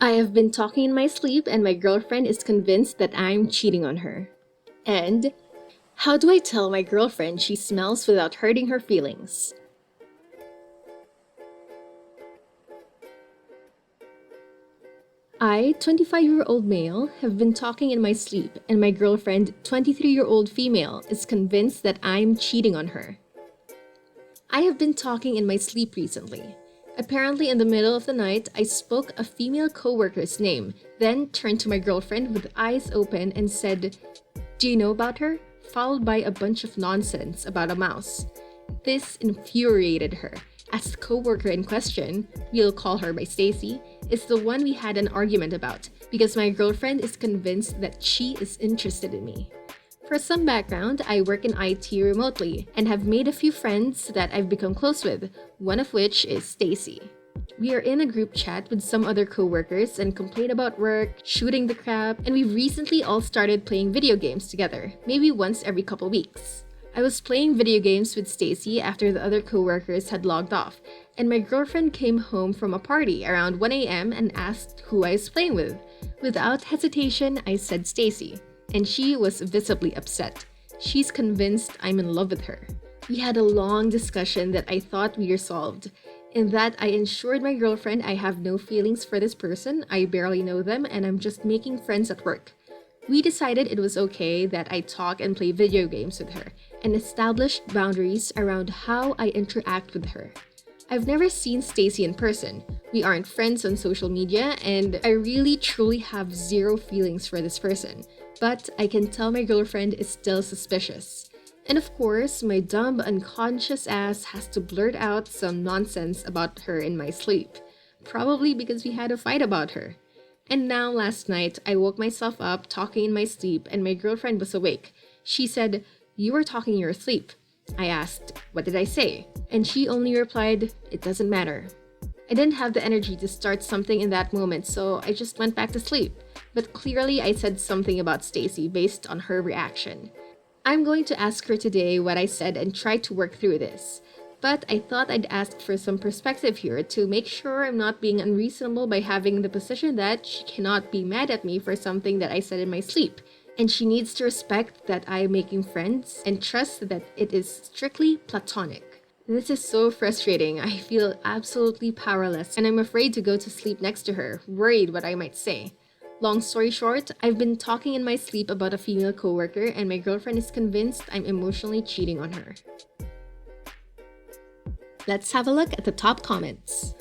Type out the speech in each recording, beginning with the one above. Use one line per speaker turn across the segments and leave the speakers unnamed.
I have been talking in my sleep and my girlfriend is convinced that I'm cheating on her. And how do I tell my girlfriend she smells without hurting her feelings? I, 25-year-old male, have been talking in my sleep and my girlfriend, 23-year-old female, is convinced that I'm cheating on her. I have been talking in my sleep recently. Apparently, in the middle of the night, I spoke a female coworker's name, then turned to my girlfriend with eyes open and said, "Do you know about her?" followed by a bunch of nonsense about a mouse. This infuriated her, as the coworker in question, we'll call her by Stacy, is the one we had an argument about because my girlfriend is convinced that she is interested in me. For some background, I work in IT remotely and have made a few friends that I've become close with, one of which is Stacy. We are in a group chat with some other coworkers and complain about work, shooting the crap, and we've recently all started playing video games together, maybe once every couple weeks. I was playing video games with Stacy after the other coworkers had logged off, and my girlfriend came home from a party around 1 a.m. and asked who I was playing with. Without hesitation, I said Stacy, and she was visibly upset. She's convinced I'm in love with her. We had a long discussion that I thought we resolved, in that I assured my girlfriend I have no feelings for this person, I barely know them, and I'm just making friends at work. We decided it was okay that I talk and play video games with her, and established boundaries around how I interact with her. I've never seen Stacy in person. We aren't friends on social media, and I really truly have zero feelings for this person. But I can tell my girlfriend is still suspicious. And of course, my dumb, unconscious ass has to blurt out some nonsense about her in my sleep. Probably because we had a fight about her. And now last night, I woke myself up talking in my sleep and my girlfriend was awake. She said, "You were talking in your sleep." I asked, "What did I say?" And she only replied, "It doesn't matter." I didn't have the energy to start something in that moment, so I just went back to sleep. But clearly I said something about Stacy based on her reaction. I'm going to ask her today what I said and try to work through this. But I thought I'd ask for some perspective here to make sure I'm not being unreasonable by having the position that she cannot be mad at me for something that I said in my sleep. And she needs to respect that I am making friends and trust that it is strictly platonic. This is so frustrating. I feel absolutely powerless and I'm afraid to go to sleep next to her, worried what I might say. Long story short, I've been talking in my sleep about a female coworker and my girlfriend is convinced I'm emotionally cheating on her. Let's have a look at the top comments.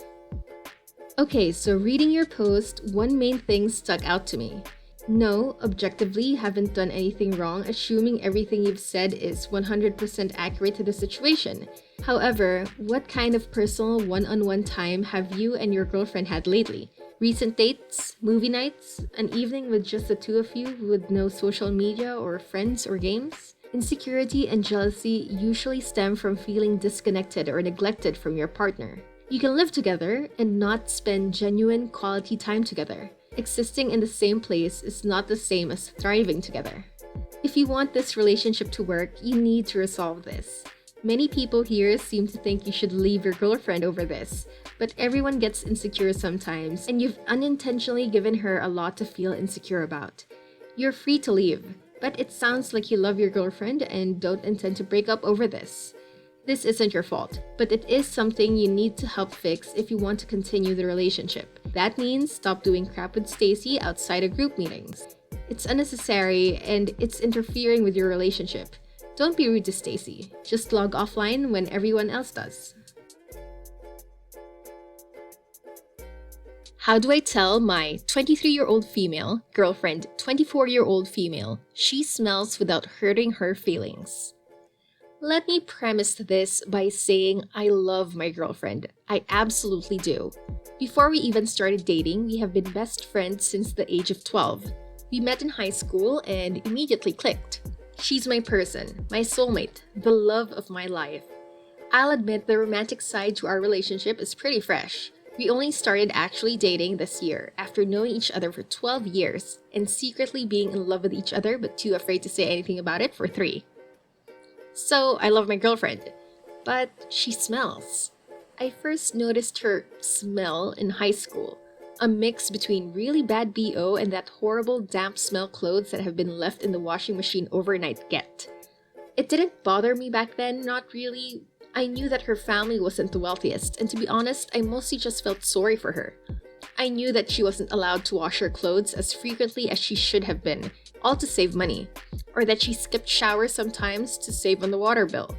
Okay, so reading your post, one main thing stuck out to me. No, objectively, you haven't done anything wrong, assuming everything you've said is 100% accurate to the situation. However, what kind of personal one-on-one time have you and your girlfriend had lately? Recent dates? Movie nights? An evening with just the two of you with no social media or friends or games? Insecurity and jealousy usually stem from feeling disconnected or neglected from your partner. You can live together and not spend genuine quality time together. Existing in the same place is not the same as thriving together. If you want this relationship to work, you need to resolve this. Many people here seem to think you should leave your girlfriend over this, but everyone gets insecure sometimes, and you've unintentionally given her a lot to feel insecure about. You're free to leave, but it sounds like you love your girlfriend and don't intend to break up over this. This isn't your fault, but it is something you need to help fix if you want to continue the relationship. That means stop doing crap with Stacy outside of group meetings. It's unnecessary and it's interfering with your relationship. Don't be rude to Stacy. Just log offline when everyone else does. How do I tell my 23-year-old female girlfriend, 24-year-old female, she smells without hurting her feelings? Let me premise this by saying I love my girlfriend. I absolutely do. Before we even started dating, we have been best friends since the age of 12. We met in high school and immediately clicked. She's my person, my soulmate, the love of my life. I'll admit the romantic side to our relationship is pretty fresh. We only started actually dating this year after knowing each other for 12 years and secretly being in love with each other but too afraid to say anything about it for 3. So I love my girlfriend, but she smells. I first noticed her smell in high school. A mix between really bad BO and that horrible damp smell clothes that have been left in the washing machine overnight get. It didn't bother me back then, not really. I knew that her family wasn't the wealthiest, and to be honest, I mostly just felt sorry for her. I knew that she wasn't allowed to wash her clothes as frequently as she should have been, all to save money, or that she skipped showers sometimes to save on the water bill.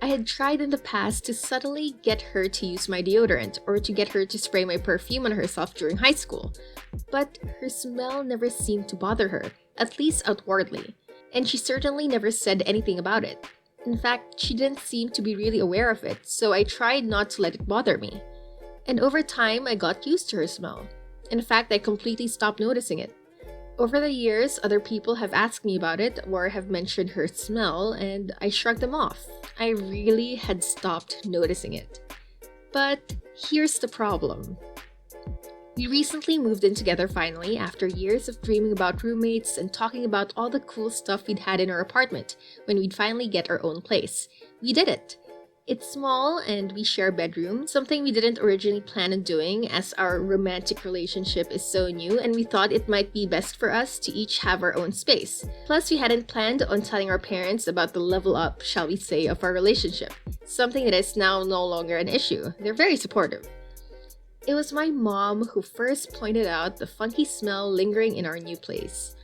I had tried in the past to subtly get her to use my deodorant or to get her to spray my perfume on herself during high school, but her smell never seemed to bother her, at least outwardly, and she certainly never said anything about it. In fact, she didn't seem to be really aware of it, so I tried not to let it bother me. And over time, I got used to her smell. In fact, I completely stopped noticing it. Over the years, other people have asked me about it or have mentioned her smell, and I shrugged them off. I really had stopped noticing it. But here's the problem. We recently moved in together finally after years of dreaming about roommates and talking about all the cool stuff we'd had in our apartment when we'd finally get our own place. We did it! It's small and we share a bedroom, something we didn't originally plan on doing as our romantic relationship is so new and we thought it might be best for us to each have our own space. Plus, we hadn't planned on telling our parents about the level up, shall we say, of our relationship, something that is now no longer an issue. They're very supportive. It was my mom who first pointed out the funky smell lingering in our new place.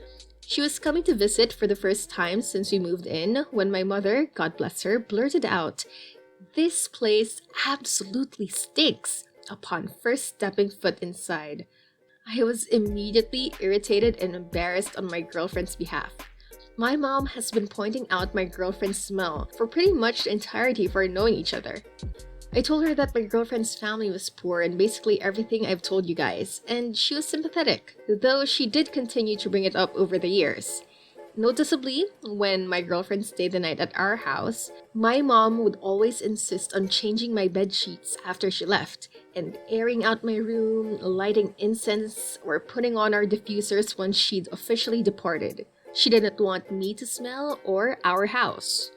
She was coming to visit for the first time since we moved in when my mother, God bless her, blurted out, "This place absolutely stinks," upon first stepping foot inside. I was immediately irritated and embarrassed on my girlfriend's behalf. My mom has been pointing out my girlfriend's smell for pretty much the entirety of our knowing each other. I told her that my girlfriend's family was poor and basically everything I've told you guys, and she was sympathetic, though she did continue to bring it up over the years. Noticeably, when my girlfriend stayed the night at our house, my mom would always insist on changing my bed sheets after she left, and airing out my room, lighting incense, or putting on our diffusers once she'd officially departed. She didn't want me to smell or our house.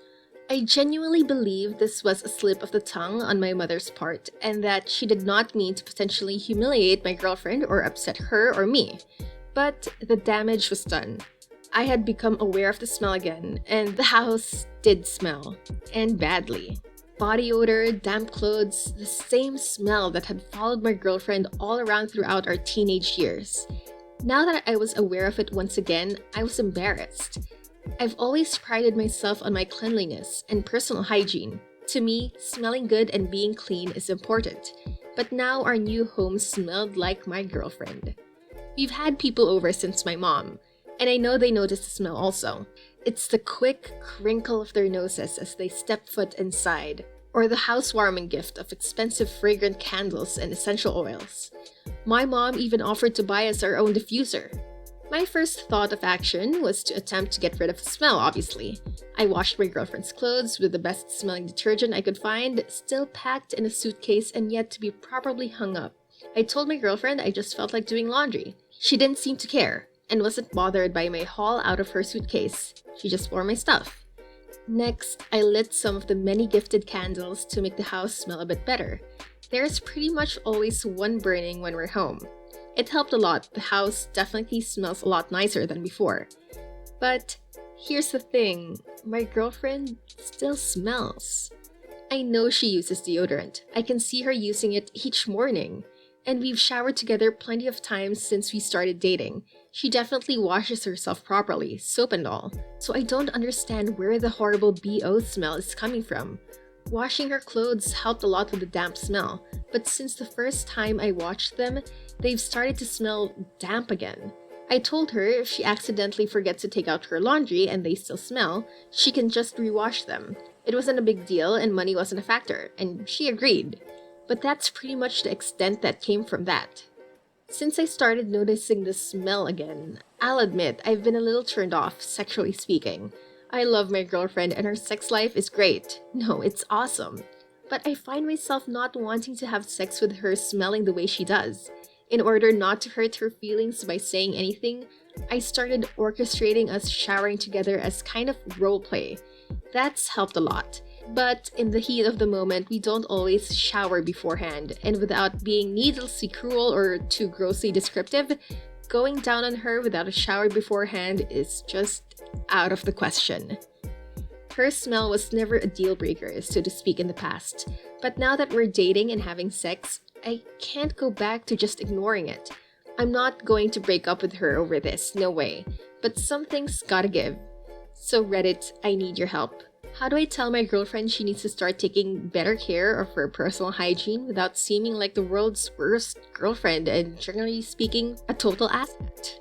I genuinely believe this was a slip of the tongue on my mother's part, and that she did not mean to potentially humiliate my girlfriend or upset her or me. But the damage was done. I had become aware of the smell again, and the house did smell, and badly. Body odor, damp clothes, the same smell that had followed my girlfriend all around throughout our teenage years. Now that I was aware of it once again, I was embarrassed. I've always prided myself on my cleanliness and personal hygiene. To me, smelling good and being clean is important. But now our new home smelled like my girlfriend. We've had people over since my mom, and I know they noticed the smell also. It's the quick crinkle of their noses as they step foot inside, or the housewarming gift of expensive fragrant candles and essential oils. My mom even offered to buy us our own diffuser. My first thought of action was to attempt to get rid of the smell, obviously. I washed my girlfriend's clothes with the best smelling detergent I could find, still packed in a suitcase and yet to be properly hung up. I told my girlfriend I just felt like doing laundry. She didn't seem to care, and wasn't bothered by my haul out of her suitcase. She just wore my stuff. Next, I lit some of the many gifted candles to make the house smell a bit better. There's pretty much always one burning when we're home. It helped a lot. The house definitely smells a lot nicer than before. But here's the thing, my girlfriend still smells. I know she uses deodorant. I can see her using it each morning. And we've showered together plenty of times since we started dating. She definitely washes herself properly, soap and all. So I don't understand where the horrible BO smell is coming from. Washing her clothes helped a lot with the damp smell, but since the first time I washed them, they've started to smell damp again. I told her if she accidentally forgets to take out her laundry and they still smell, she can just rewash them. It wasn't a big deal and money wasn't a factor, and she agreed. But that's pretty much the extent that came from that. Since I started noticing the smell again, I'll admit I've been a little turned off, sexually speaking. I love my girlfriend and her sex life is great. No, it's awesome. But I find myself not wanting to have sex with her smelling the way she does. In order not to hurt her feelings by saying anything, I started orchestrating us showering together as kind of role play. That's helped a lot. But in the heat of the moment, we don't always shower beforehand, and without being needlessly cruel or too grossly descriptive, going down on her without a shower beforehand is just out of the question. Her smell was never a deal breaker, so to speak, in the past, but now that we're dating and having sex, I can't go back to just ignoring it. I'm not going to break up with her over this, no way, but something's gotta give. So Reddit, I need your help. How do I tell my girlfriend she needs to start taking better care of her personal hygiene without seeming like the world's worst girlfriend and, generally speaking, a total asset?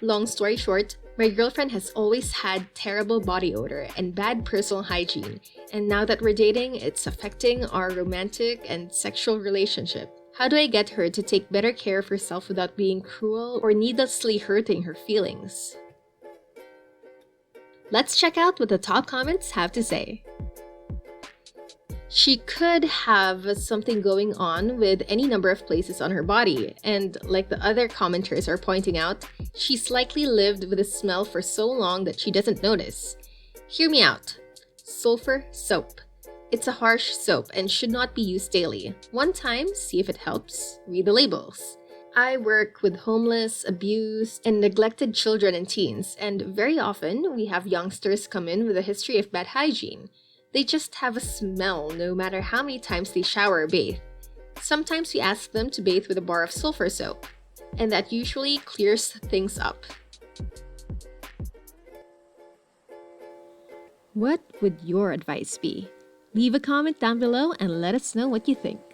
Long story short, my girlfriend has always had terrible body odor and bad personal hygiene, and now that we're dating, it's affecting our romantic and sexual relationship. How do I get her to take better care of herself without being cruel or needlessly hurting her feelings? Let's check out what the top comments have to say. She could have something going on with any number of places on her body, and like the other commenters are pointing out, she's likely lived with a smell for so long that she doesn't notice. Hear me out. Sulfur soap. It's a harsh soap and should not be used daily. One time, see if it helps. Read the labels. I work with homeless, abused, and neglected children and teens, and very often we have youngsters come in with a history of bad hygiene. They just have a smell no matter how many times they shower or bathe. Sometimes we ask them to bathe with a bar of sulfur soap, and that usually clears things up. What would your advice be? Leave a comment down below and let us know what you think.